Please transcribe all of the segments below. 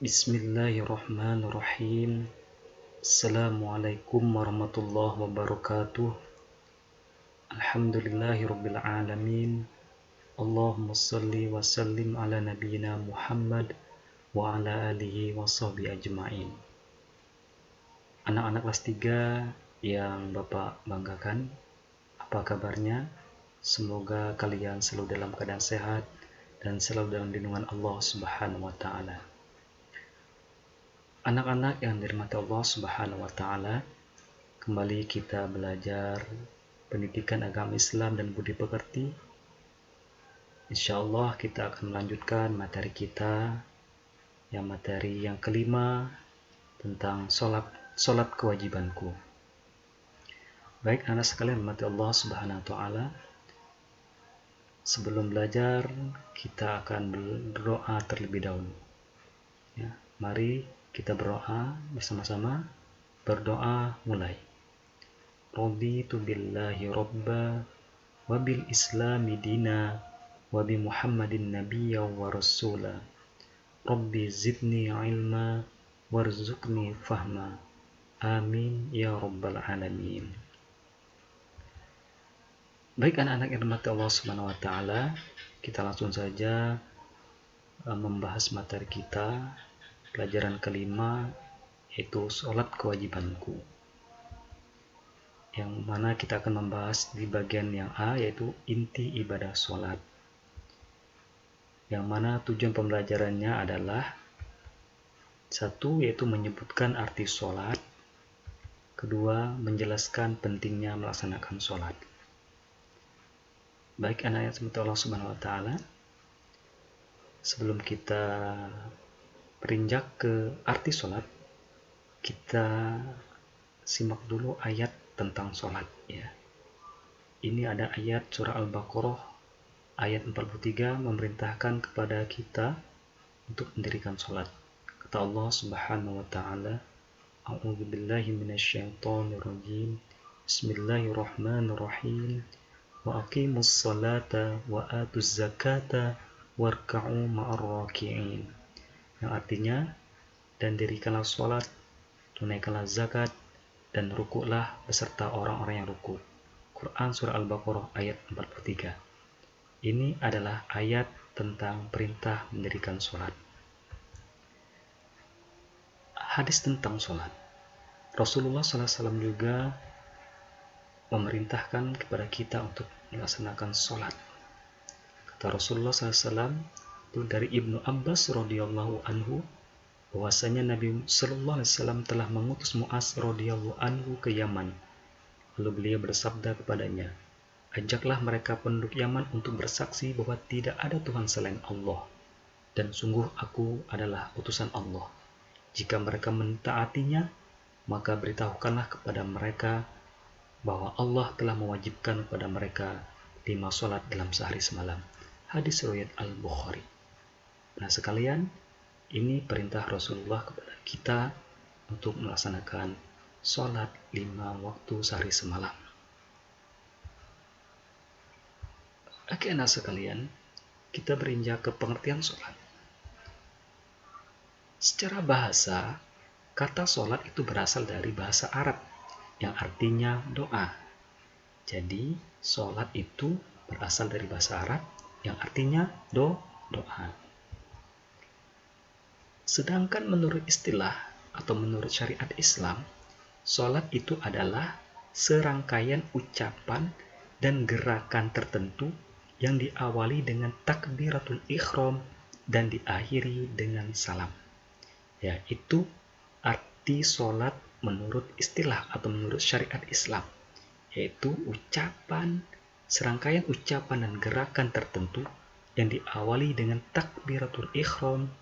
Bismillahirrahmanirrahim. Assalamualaikum warahmatullahi wabarakatuh. Alhamdulillahirabbil alamin. Allahumma shalli wa sallim ala nabiyyina Muhammad wa ala alihi wa sahbihi ajmain. Anak-anak kelas 3 yang Bapak banggakan, apa kabarnya? Semoga kalian selalu dalam keadaan sehat dan selalu dalam lindungan Allah Subhanahu wa taala. Anak-anak yang dirahmati Allah Subhanahu wa taala, kembali kita belajar pendidikan agama Islam dan budi pekerti. Insyaallah kita akan melanjutkan materi kita, materi yang kelima tentang salat kewajibanku. Baik anak sekalian dirahmati Allah Subhanahu wa taala, sebelum belajar kita akan berdoa terlebih dahulu. Mari kita berdoa bersama-sama. Berdoa mulai. Raditu billahi robba wa bil islami dina wa bi Muhammadin nabiyya wa rasula. Rabbi zidni ilma warzuqni fahma. Amin ya rabbal alamin. Baik anak-anak yang dirahmati Allah Subhanahu wa taala, kita langsung saja membahas materi kita. Pelajaran kelima yaitu sholat kewajibanku, yang mana kita akan membahas di bagian yang A, yaitu inti ibadah sholat, yang mana tujuan pembelajarannya adalah satu, yaitu menyebutkan arti sholat, kedua, menjelaskan pentingnya melaksanakan sholat. Baik anak-anak yang Allah Subhanahu wa taala, sebelum kita berinjak ke arti sholat, kita simak dulu ayat tentang sholat ya. Ini ada ayat surah Al-Baqarah ayat 43 memerintahkan kepada kita untuk mendirikan sholat. Kata Allah Subhanahu wa taala, A'udzubillahi minasyaitonirrajim. Bismillahirrahmanirrahim. Wa aqimus salata wa atuz zakata warka'u ma'ar raki'in. Yang artinya, dan dirikanlah sholat, tunaikanlah zakat, dan rukuklah beserta orang-orang yang rukuk. Quran Surah Al-Baqarah ayat 43. Ini adalah ayat tentang perintah mendirikan sholat. Hadis tentang sholat. Rasulullah SAW juga memerintahkan kepada kita untuk melaksanakan sholat. Kata Rasulullah SAW, itu dari Ibnu Abbas radhiyallahu anhu, bahwasanya Nabi sallallahu alaihi wasallam telah mengutus Mu'az radhiyallahu anhu ke Yaman. Lalu beliau bersabda kepadanya, ajaklah mereka penduduk Yaman untuk bersaksi bahwa tidak ada Tuhan selain Allah, dan sungguh aku adalah utusan Allah. Jika mereka mentaatinya, maka beritahukanlah kepada mereka bahwa Allah telah mewajibkan kepada mereka 5 sholat dalam sehari semalam. Hadis riwayat Al-Bukhari. Nah sekalian, ini perintah Rasulullah kepada kita untuk melaksanakan sholat 5 waktu sehari semalam. Oke anak sekalian, kita berinjak ke pengertian sholat. Secara bahasa, kata sholat itu berasal dari bahasa Arab yang artinya doa. Jadi, sholat itu berasal dari bahasa Arab yang artinya doa. Sedangkan menurut istilah atau menurut syariat Islam, sholat itu adalah serangkaian ucapan dan gerakan tertentu yang diawali dengan takbiratul ihram dan diakhiri dengan salam. Yaitu arti sholat menurut istilah atau menurut syariat Islam, yaitu serangkaian ucapan dan gerakan tertentu yang diawali dengan takbiratul ihram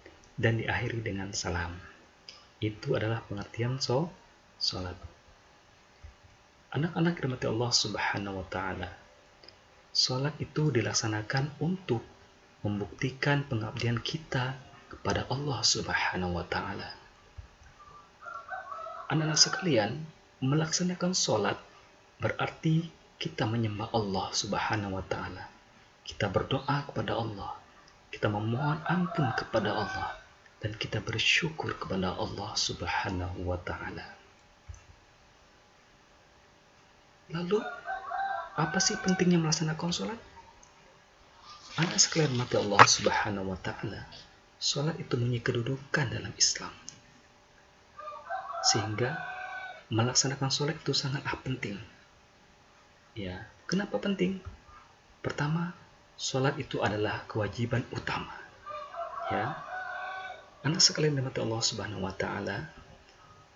dan diakhiri dengan salam. Itu adalah pengertian sholat. Anak-anak dirahmati Allah Subhanahu wa taala, sholat itu dilaksanakan untuk membuktikan pengabdian kita kepada Allah Subhanahu wa taala. Anak-anak sekalian, melaksanakan sholat berarti kita menyembah Allah Subhanahu wa taala. Kita berdoa kepada Allah. Kita memohon ampun kepada Allah. dan kita bersyukur kepada Allah Subhanahu wa Ta'ala. Lalu, apa sih pentingnya melaksanakan sholat? Anak sekalian mati Allah Subhanahu wa Ta'ala, sholat itu mempunyai kedudukan dalam Islam, sehingga melaksanakan sholat itu sangatlah penting. Ya, kenapa penting? Pertama, sholat itu adalah kewajiban utama. Ya, anak sekalian dimati Allah Subhanahu wa Ta'ala,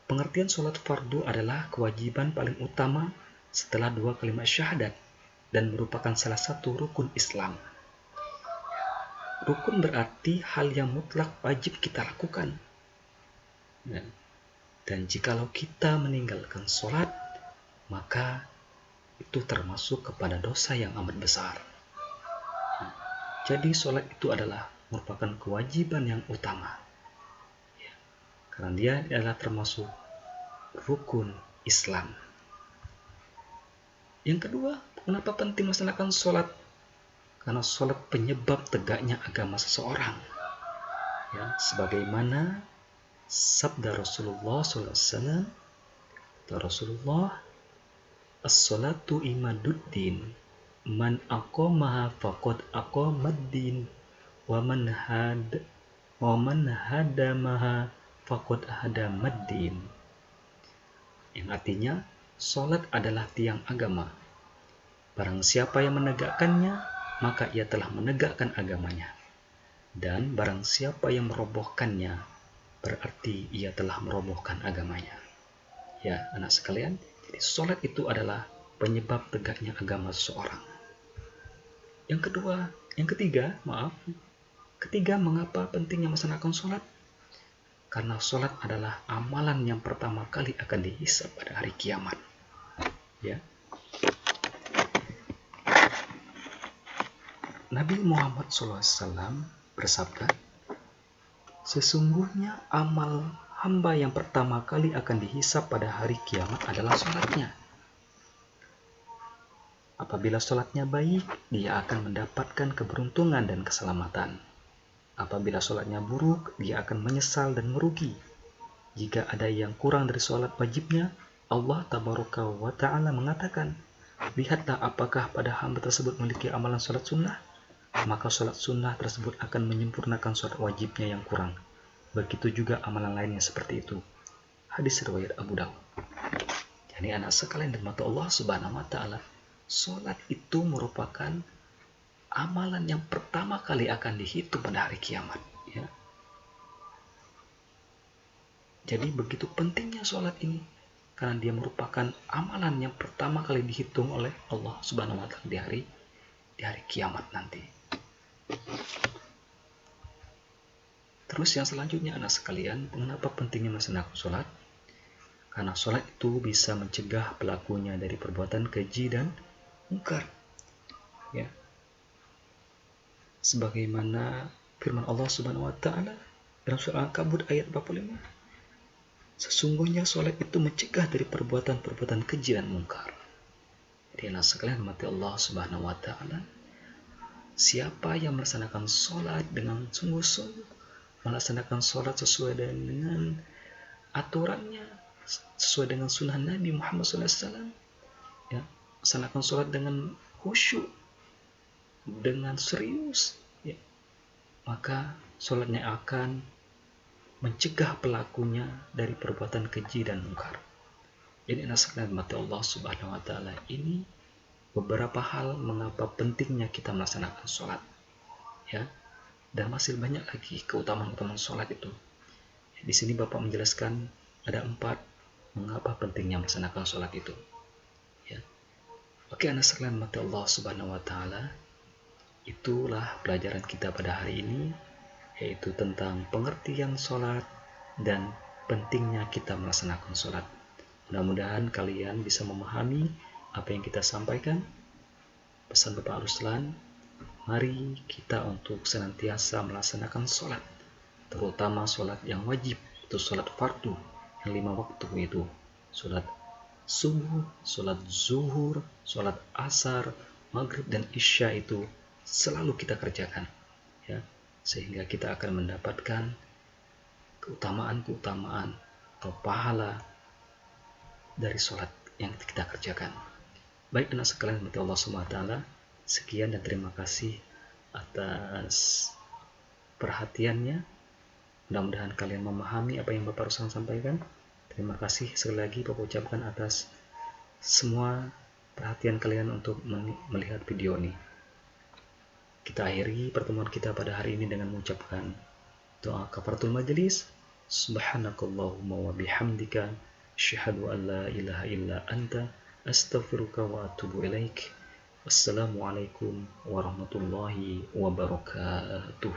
pengertian sholat fardu adalah kewajiban paling utama setelah 2 kalimat syahadat dan merupakan salah satu rukun Islam. Rukun berarti hal yang mutlak wajib kita lakukan. Dan jikalau kita meninggalkan sholat, maka itu termasuk kepada dosa yang amat besar. Jadi sholat itu adalah merupakan kewajiban yang utama. Karena dia adalah termasuk rukun Islam. Yang kedua, kenapa penting melaksanakan sholat? Karena sholat penyebab tegaknya agama seseorang. Ya, sebagaimana sabda Rasulullah SAW, Rasulullah, as-salatu imaduddin, man aqamaha faqad aqamaddin, wa man hadamaha faqad hadamaddin. Yang artinya, sholat adalah tiang agama. Barang siapa yang menegakkannya, maka ia telah menegakkan agamanya. Dan barang siapa yang merobohkannya, berarti ia telah merobohkan agamanya. Ya, anak sekalian, jadi sholat itu adalah penyebab tegaknya agama seseorang. Ketiga, mengapa pentingnya melaksanakan sholat? Karena sholat adalah amalan yang pertama kali akan dihisab pada hari kiamat. Ya. Nabi Muhammad SAW bersabda, sesungguhnya amal hamba yang pertama kali akan dihisab pada hari kiamat adalah sholatnya. Apabila sholatnya baik, dia akan mendapatkan keberuntungan dan keselamatan. Apabila sholatnya buruk, dia akan menyesal dan merugi. Jika ada yang kurang dari sholat wajibnya, Allah Tabaraka wa Ta'ala mengatakan, lihatlah apakah pada hamba tersebut memiliki amalan sholat sunnah, maka sholat sunnah tersebut akan menyempurnakan sholat wajibnya yang kurang. Begitu juga amalan lainnya seperti itu. Hadis riwayat Abu Dawud. Jadi anak sekalian dan mata Allah Subhanahu wa Ta'ala, sholat itu merupakan amalan yang pertama kali akan dihitung pada hari kiamat. Ya. Jadi begitu pentingnya sholat ini, karena dia merupakan amalan yang pertama kali dihitung oleh Allah Subhanahu wa Ta'ala di hari kiamat nanti. Terus yang selanjutnya anak sekalian, mengapa pentingnya melaksanakan sholat? Karena sholat itu bisa mencegah pelakunya dari perbuatan keji dan mungkar. Ya. Sebagaimana firman Allah Subhanahu wa Ta'ala dalam surah Al-Ankabut ayat 45, sesungguhnya sholat itu mencegah dari perbuatan-perbuatan keji dan mungkar. Jadi anak sekalian mati Allah Subhanahu wa Ta'ala, siapa yang melaksanakan sholat dengan sungguh-sungguh, melaksanakan sholat sesuai dengan aturannya, sesuai dengan sunnah Nabi Muhammad SAW, ya, melaksanakan sholat dengan khusyuk, dengan serius, ya, maka sholatnya akan mencegah pelakunya dari perbuatan keji dan mungkar. Jadi anak sekalian mati Allah Subhanahu wa Ta'ala, ini beberapa hal mengapa pentingnya kita melaksanakan sholat. Ya, dan masih banyak lagi keutamaan-keutamaan sholat itu. Di sini Bapak menjelaskan ada 4 mengapa pentingnya melaksanakan sholat itu. Ya. Oke anak sekalian mati Allah Subhanahu wa Ta'ala, itulah pelajaran kita pada hari ini, yaitu tentang pengertian sholat dan pentingnya kita melaksanakan sholat. Mudah-mudahan kalian bisa memahami apa yang kita sampaikan. Pesan Bapak Ruslan, mari kita untuk senantiasa melaksanakan sholat, terutama sholat yang wajib, itu sholat fardu yang 5 waktu, itu sholat subuh, sholat zuhur, sholat asar, maghrib, dan isya, itu selalu kita kerjakan, ya, sehingga kita akan mendapatkan keutamaan atau pahala dari sholat yang kita kerjakan. Baik anak sekalian mati Allah SWT, sekian dan terima kasih atas perhatiannya. Mudah-mudahan kalian memahami apa yang Bapak Ruslan sampaikan. Terima kasih sekali lagi Bapak ucapkan atas semua perhatian kalian untuk melihat video ini. Kita akhiri pertemuan kita pada hari ini dengan mengucapkan doa kafaratul majelis. Subhanakallahumma wa bihamdika asyhadu an la ilaha illa anta astaghfiruka wa atubu ilaik. Wassalamualaikum warahmatullahi wabarakatuh.